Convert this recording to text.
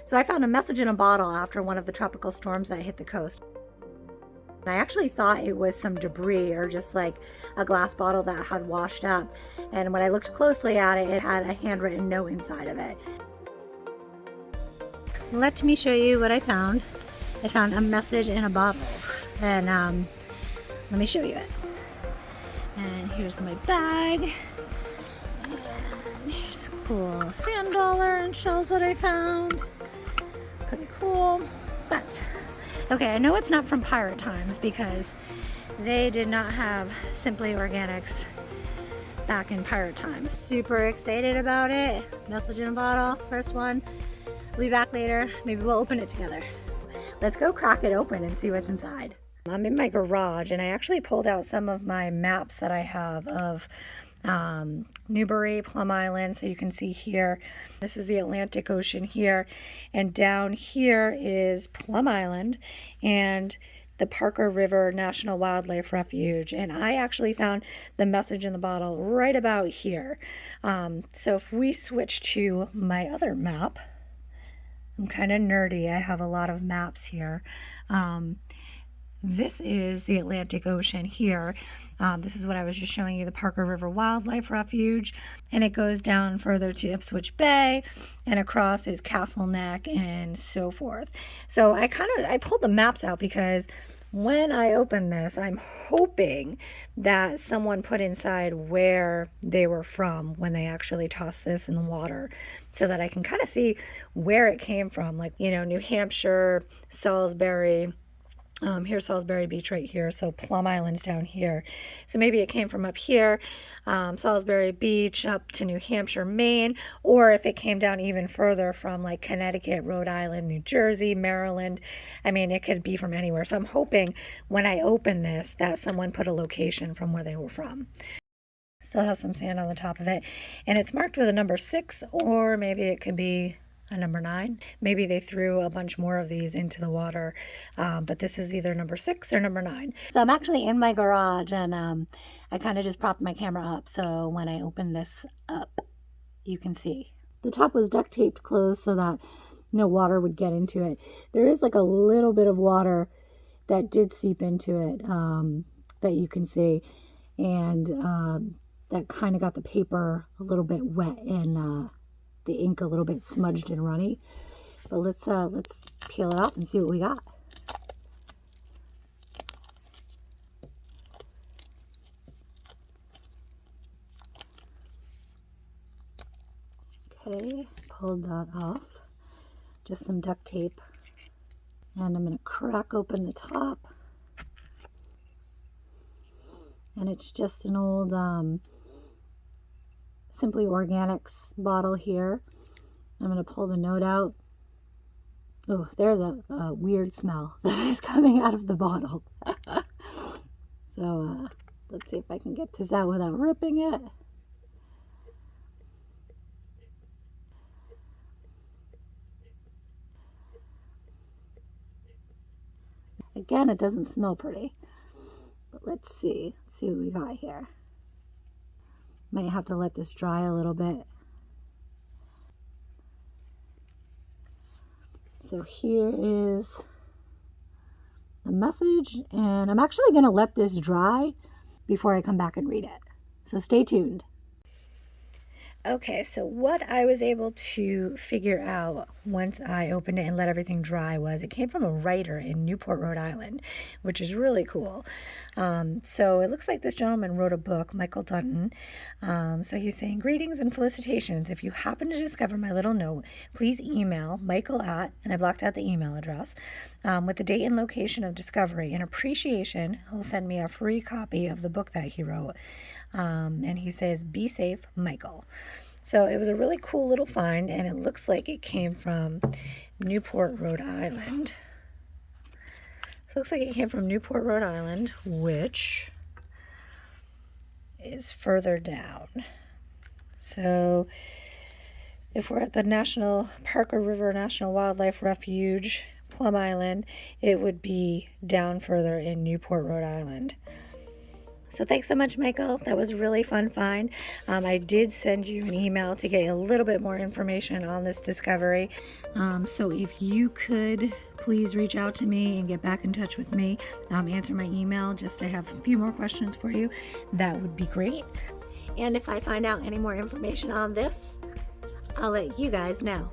So I found a message in a bottle after one of the tropical storms that hit the coast. I actually thought it was some debris or just like a glass bottle that had washed up. And when I looked closely at it, it had a handwritten note inside of it. Let me show you what I found. I found a message in a bottle. And let me show you it. And here's my bag. And here's a cool sand dollar and shells that I found. Pretty cool. But okay, I know it's not from Pirate Times because they did not have Simply Organics back in Pirate Times. Super excited about it. Message in a bottle, first one. We'll be back later. Maybe we'll open it together. Let's go crack it open and see what's inside. I'm in my garage and I actually pulled out some of my maps that I have of Newbury, Plum Island. So you can see here, this is the Atlantic Ocean here, and down here is Plum Island and the Parker River National Wildlife Refuge. And I actually found the message in the bottle right about here. So if we switch to my other map, I'm kind of nerdy. I have a lot of maps here. This is the Atlantic Ocean here. This is what I was just showing you, the Parker River Wildlife Refuge. And it goes down further to Ipswich Bay and across is Castle Neck and so forth. So I pulled the maps out because when I open this, I'm hoping that someone put inside where they were from when they actually tossed this in the water so that I can kind of see where it came from. Like, you know, New Hampshire, Salisbury. Here's Salisbury Beach right here, so Plum Island's down here. So maybe it came from up here, Salisbury Beach, up to New Hampshire, Maine, or if it came down even further from like Connecticut, Rhode Island, New Jersey, Maryland. I mean, it could be from anywhere. So I'm hoping when I open this that someone put a location from where they were from. Still has some sand on the top of it, and it's marked with a number 6, or maybe it could be a number 9. Maybe they threw a bunch more of these into the water, but this is either number 6 or number 9. So I'm actually in my garage, and I kind of just propped my camera up so when I open this up you can see. The top was duct taped closed so that no water would get into it. There is like a little bit of water that did seep into it that you can see, and that kind of got the paper a little bit wet and the ink a little bit smudged and runny. But let's peel it off and see what we got. Okay, pulled that off. Just some duct tape. And I'm going to crack open the top. And it's just an old Simply Organics bottle here. I'm going to pull the note out. Oh, there's a weird smell that is coming out of the bottle. So let's see if I can get this out without ripping it. Again, it doesn't smell pretty. But let's see what we got here. Might have to let this dry a little bit. So here is the message, and I'm actually going to let this dry before I come back and read it. So stay tuned. Okay, so what I was able to figure out once I opened it and let everything dry was it came from a writer in Newport, Rhode Island, which is really cool. So it looks like this gentleman wrote a book, Michael Dunton. So he's saying, greetings and felicitations. If you happen to discover my little note, please email Michael at, and I blocked out the email address, with the date and location of discovery. In appreciation, he'll send me a free copy of the book that he wrote. And he says, be safe, Michael. So it was a really cool little find, and it looks like it came from Newport, Rhode Island. So it looks like it came from Newport, Rhode Island, which is further down. So if we're at the Parker River National Wildlife Refuge, Plum Island, it would be down further in Newport, Rhode Island. So thanks so much, Michael. That was really fun find. I did send you an email to get a little bit more information on this discovery. So if you could please reach out to me and get back in touch with me, answer my email just to have a few more questions for you, that would be great. And if I find out any more information on this, I'll let you guys know.